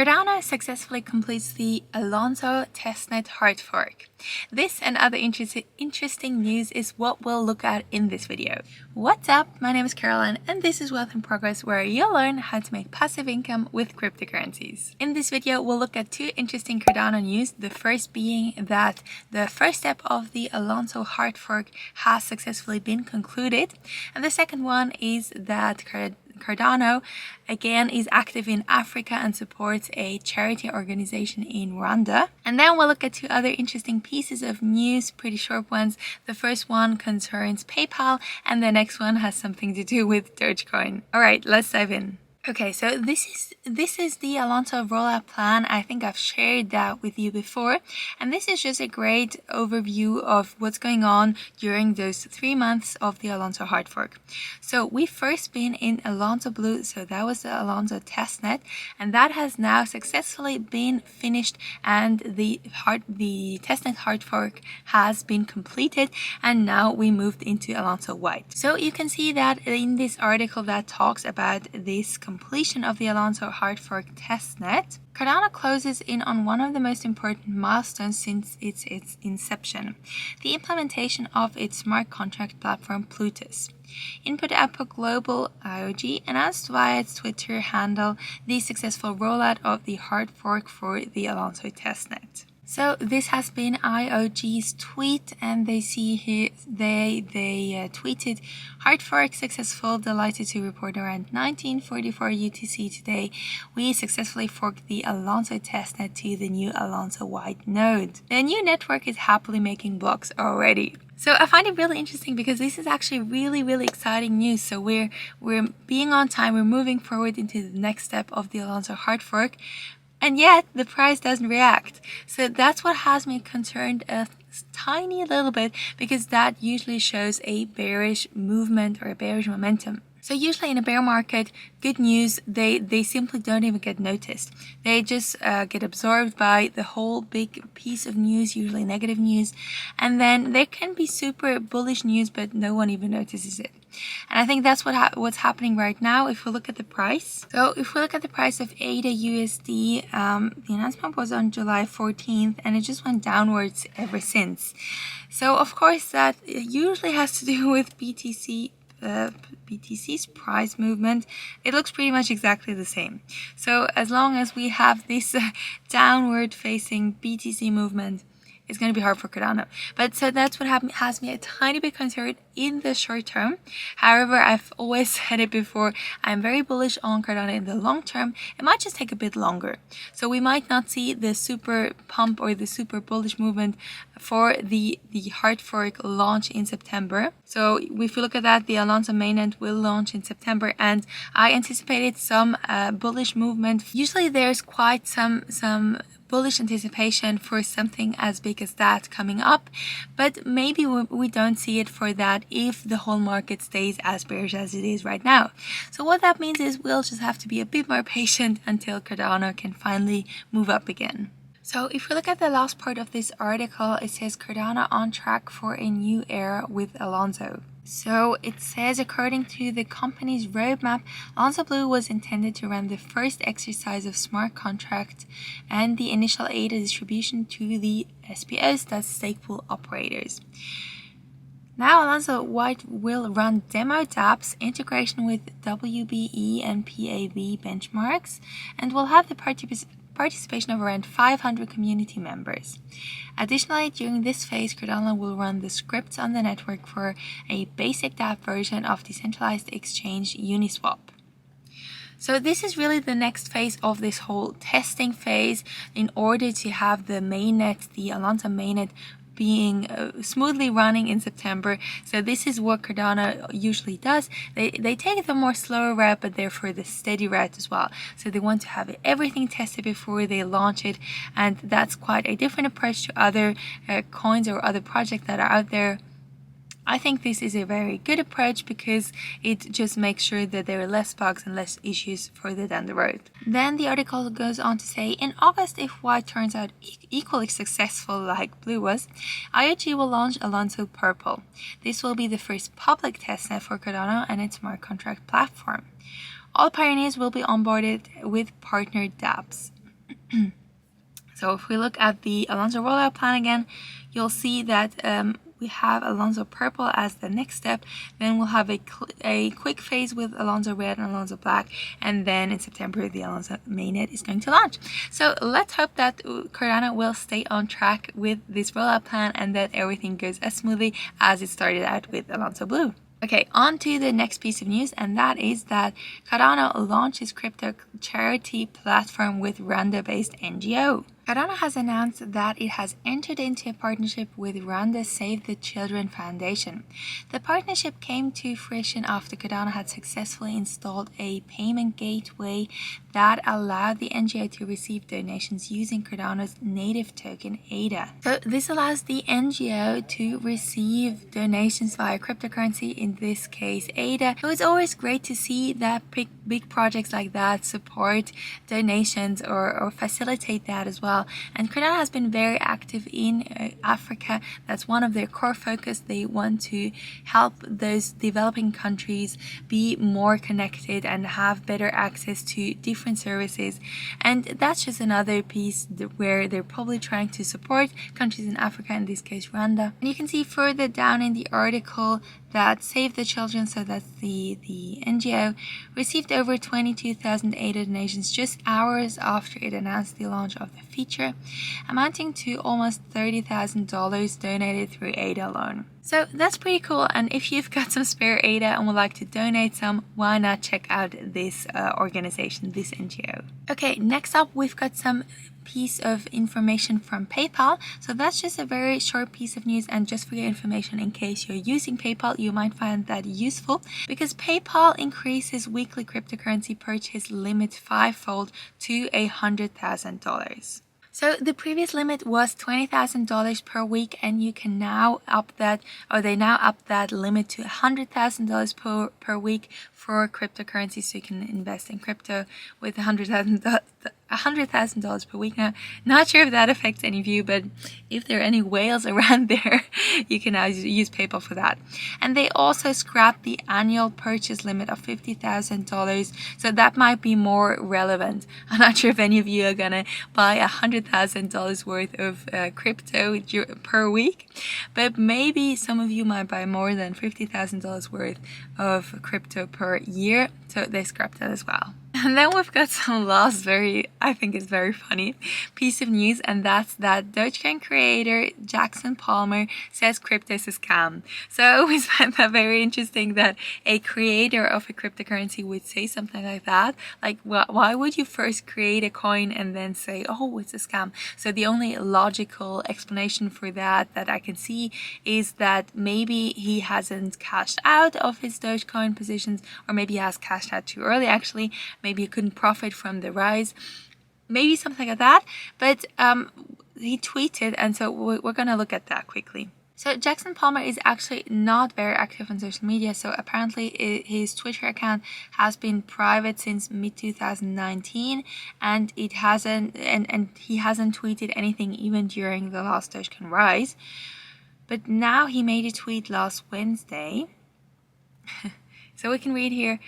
Cardano successfully completes the Alonzo Testnet Hardfork. This and other interesting news is what we'll look at in this video. What's up? My name is Caroline and this is Wealth in Progress, where you'll learn how to make passive income with cryptocurrencies. In this video, we'll look at two interesting Cardano news. The first being that the first step of the Alonzo Hardfork has successfully been concluded. And the second one is that Cardano again is active in Africa and supports a charity organization in Rwanda. And then we'll look at two other interesting pieces of news, pretty short ones. The first one concerns PayPal and the next one has something to do with Dogecoin. All right, let's dive in. Okay, so this is the Alonzo rollout plan. I think I've shared that with you before, and this is just a great overview of what's going on during those 3 months of the Alonzo Hardfork. So we've first been in Alonzo Blue, so that was the Alonzo Testnet, and that has now successfully been finished, and the Testnet Hardfork has been completed, and now we moved into Alonzo White. So you can see that in this article that talks about this completion of the Alonzo Hardfork testnet, Cardano closes in on one of the most important milestones since its inception, the implementation of its smart contract platform Plutus. Input-Output Global IOG announced via its Twitter handle the successful rollout of the Hardfork for the Alonzo testnet. So this has been IOG's tweet, and they see here they tweeted, Hardfork successful, delighted to report around 1944 UTC today we successfully forked the Alonzo testnet to the new Alonzo White node. The new network is happily making blocks already. So I find it really interesting because this is actually really exciting news. So we're being on time, we're moving forward into the next step of the Alonzo Hardfork. And yet the price doesn't react. So that's what has me concerned a tiny little bit, because that usually shows a bearish movement or a bearish momentum. So usually in a bear market, good news, they simply don't even get noticed. They just get absorbed by the whole big piece of news, usually negative news. And then there can be super bullish news, but no one even notices it. And I think that's what's happening right now. If we look at the price, so if we look at the price of ADA USD, the announcement was on July 14th, and it just went downwards ever since. So of course that usually has to do with BTC's price movement. It looks pretty much exactly the same. So as long as we have this downward facing BTC movement, it's going to be hard for Cardano. But so that's what has me a tiny bit concerned in the short term. However, I've always said it before, I'm very bullish on Cardano in the long term. It might just take a bit longer. So we might not see the super pump or the super bullish movement for the Hardfork launch in September. So if you look at that, the Alonzo mainnet will launch in September, and I anticipated some bullish movement. Usually there's quite some bullish anticipation for something as big as that coming up, but maybe we don't see it for that if the whole market stays as bearish as it is right now. So what that means is we'll just have to be a bit more patient until Cardano can finally move up again. So if we look at the last part of this article, it says Cardano on track for a new era with Alonzo. So it says, according to the company's roadmap, Alonzo Blue was intended to run the first exercise of smart contract and the initial ADA distribution to the SPOs, that's stake pool operators. Now Alonzo White will run demo dApps, integration with WBE and PAV benchmarks, and will have the participation of around 500 community members. Additionally, during this phase, Cardano will run the scripts on the network for a basic dApp version of decentralized exchange Uniswap. So this is really the next phase of this whole testing phase in order to have the mainnet, the Alonzo mainnet, being smoothly running in September. So this is what Cardano usually does. They take the more slower route, but therefore the steady route as well. So they want to have everything tested before they launch it, and that's quite a different approach to other coins or other projects that are out there. I think this is a very good approach because it just makes sure that there are less bugs and less issues further down the road. Then the article goes on to say, in August, if White turns out equally successful like Blue was, IOG will launch Alonzo Purple. This will be the first public testnet for Cardano and its smart contract platform. All pioneers will be onboarded with partnered dApps. So if we look at the Alonzo rollout plan again, you'll see that we have Alonzo Purple as the next step. Then we'll have a quick phase with Alonzo Red and Alonzo Black, and then in September the Alonzo mainnet is going to launch. So let's hope that Cardano will stay on track with this rollout plan and that everything goes as smoothly as it started out with Alonzo Blue. Okay, on to the next piece of news, and that is that Cardano launches crypto charity platform with Rwanda-based NGO. Cardano has announced that it has entered into a partnership with Rwanda Save the Children Foundation. The partnership came to fruition after Cardano had successfully installed a payment gateway that allowed the NGO to receive donations using Cardano's native token ADA. So this allows the NGO to receive donations via cryptocurrency, in this case ADA. So it's always great to see that big projects like that support donations or facilitate that as well. And Cardano has been very active in Africa. That's one of their core focus. They want to help those developing countries be more connected and have better access to different services. And that's just another piece where they're probably trying to support countries in Africa, in this case Rwanda. And you can see further down in the article that Save the Children, so that's the NGO, received over 22,000 ADA donations just hours after it announced the launch of the feature, amounting to almost $30,000 donated through ADA alone. So that's pretty cool, and if you've got some spare ADA and would like to donate some, why not check out this organization, this NGO. Okay, next up we've got some piece of information from PayPal. So that's just a very short piece of news, and just for your information, in case you're using PayPal, you might find that useful, because PayPal increases weekly cryptocurrency purchase limit 5-fold to $100,000. So the previous limit was $20,000 per week, and you can now up that, or they now up that limit to $100,000 per week for cryptocurrency, so you can invest in crypto with $100,000 per week. Now, not sure if that affects any of you, but if there are any whales around there, you can now use PayPal for that. And they also scrapped the annual purchase limit of $50,000, so that might be more relevant. I'm not sure if any of you are gonna buy $100,000 worth of crypto per week, but maybe some of you might buy more than $50,000 worth of crypto per year, so they scrapped that as well. And then we've got some last I think it's very funny piece of news, and that's that Dogecoin creator Jackson Palmer says crypto is a scam. So I always find that very interesting that a creator of a cryptocurrency would say something like that. Like, why would you first create a coin and then say, oh, it's a scam? So the only logical explanation for that I can see is that maybe he hasn't cashed out of his Dogecoin positions, or maybe he has cashed out too early actually. Maybe you couldn't profit from the rise, maybe something like that. But he tweeted, and so we're gonna look at that quickly. So Jackson Palmer is actually not very active on social media. So apparently his Twitter account has been private since mid-2019, and it hasn't, and he hasn't tweeted anything even during the last Dogecoin rise. But now he made a tweet last Wednesday. So we can read here.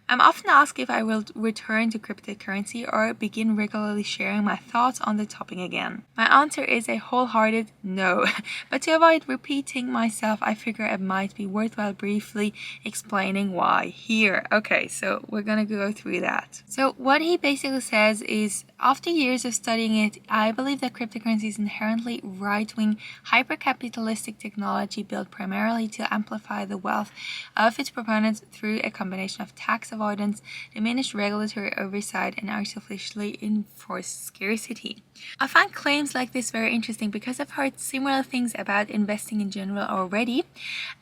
I'm often asked if I will return to cryptocurrency or begin regularly sharing my thoughts on the topic again. My answer is a wholehearted no, but to avoid repeating myself, I figure it might be worthwhile briefly explaining why here. Okay, so we're gonna go through that. So what he basically says is, after years of studying it, I believe that cryptocurrency is inherently right-wing, hyper-capitalistic technology built primarily to amplify the wealth of its proponents through a combination of tax avoidance, diminished regulatory oversight, and artificially enforced scarcity. I find claims like this very interesting because I've heard similar things about investing in general already.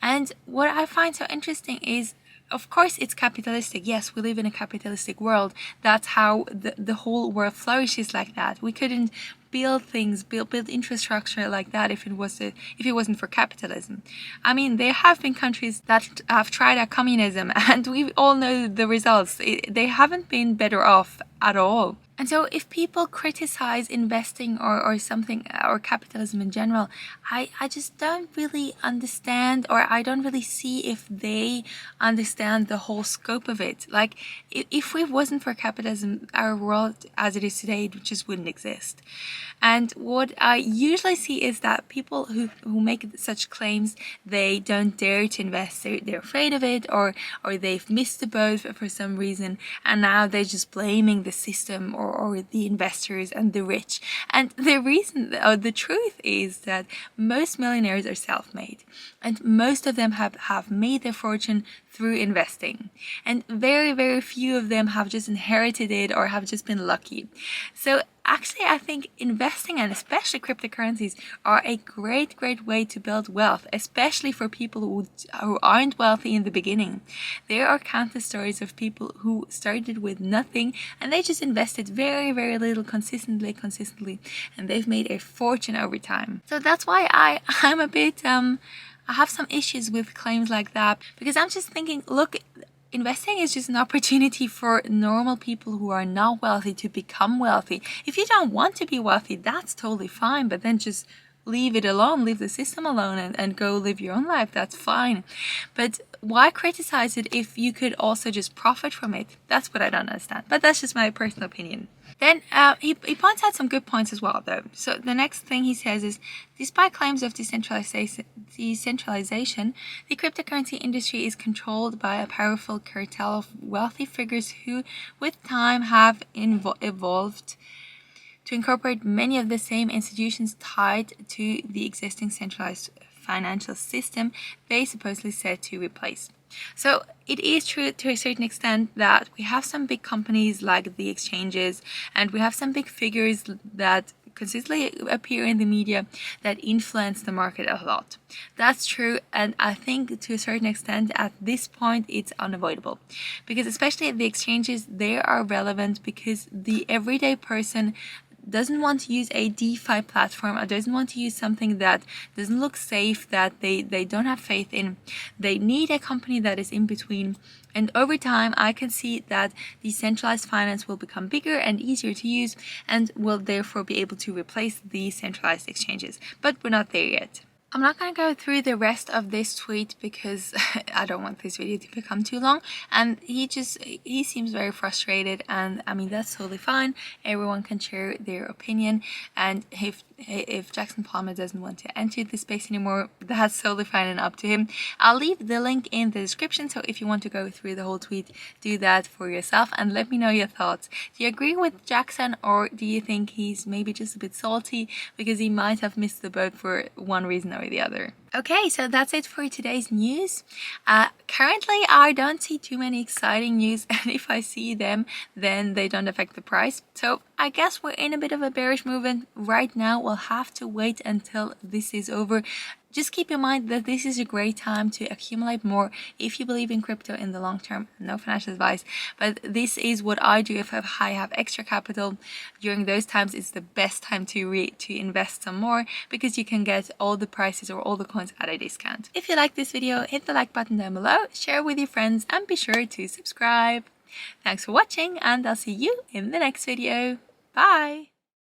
And what I find so interesting is, of course, it's capitalistic. Yes, we live in a capitalistic world. That's how the whole world flourishes like that. We couldn't build things, build infrastructure like that if it wasn't for capitalism. I mean, there have been countries that have tried out communism, and we all know the results. They haven't been better off at all. And so if people criticize investing or something, or capitalism in general, I just don't really understand, or I don't really see if they understand the whole scope of it. Like, if it wasn't for capitalism, our world as it is today just wouldn't exist. And what I usually see is that people who make such claims, they don't dare to invest. They're afraid of it, or they've missed the boat for some reason, and now they're just blaming the system or the investors and the rich. And the reason, or the truth is that most millionaires are self-made, and most of them have made their fortune through investing, and very, very few of them have just inherited it or have just been lucky. So actually, I think investing, and especially cryptocurrencies, are a great way to build wealth, especially for people who aren't wealthy in the beginning. There are countless stories of people who started with nothing, and they just invested very, very little consistently, and they've made a fortune over time. So that's why I'm a bit I have some issues with claims like that, because I'm just thinking, look, investing is just an opportunity for normal people who are not wealthy to become wealthy. If you don't want to be wealthy, that's totally fine, but then just leave it alone, leave the system alone, and go live your own life. That's fine. But why criticize it if you could also just profit from it? That's what I don't understand. But that's just my personal opinion. Then he points out some good points as well, though. So the next thing he says is, despite claims of decentralization, the cryptocurrency industry is controlled by a powerful cartel of wealthy figures who, with time, have evolved to incorporate many of the same institutions tied to the existing centralized financial system they supposedly set to replace. So it is true to a certain extent that we have some big companies like the exchanges, and we have some big figures that consistently appear in the media that influence the market a lot. That's true, and I think to a certain extent at this point it's unavoidable, because especially the exchanges, they are relevant because the everyday person doesn't want to use a DeFi platform, or doesn't want to use something that doesn't look safe, that they don't have faith in. They need a company that is in between. And over time, I can see that decentralized finance will become bigger and easier to use, and will therefore be able to replace the centralized exchanges. But we're not there yet. I'm not going to go through the rest of this tweet because I don't want this video to become too long, and he seems very frustrated, and I mean, that's totally fine. Everyone can share their opinion, and if Jackson Palmer doesn't want to enter the space anymore, that's totally fine and up to him. I'll leave the link in the description, so if you want to go through the whole tweet, do that for yourself and let me know your thoughts. Do you agree with Jackson, or do you think he's maybe just a bit salty because he might have missed the boat for one reason or the other? Okay, so that's it for today's news. Currently, I don't see too many exciting news, and if I see them, then they don't affect the price. So I guess we're in a bit of a bearish movement right now. We'll have to wait until this is over. Just keep in mind that this is a great time to accumulate more if you believe in crypto in the long term. No financial advice, but this is what I do if I have extra capital. During those times, it's the best time to invest some more, because you can get all the prices or all the coins at a discount. If you like this video, hit the like button down below, share with your friends, and be sure to subscribe. Thanks for watching, and I'll see you in the next video. Bye!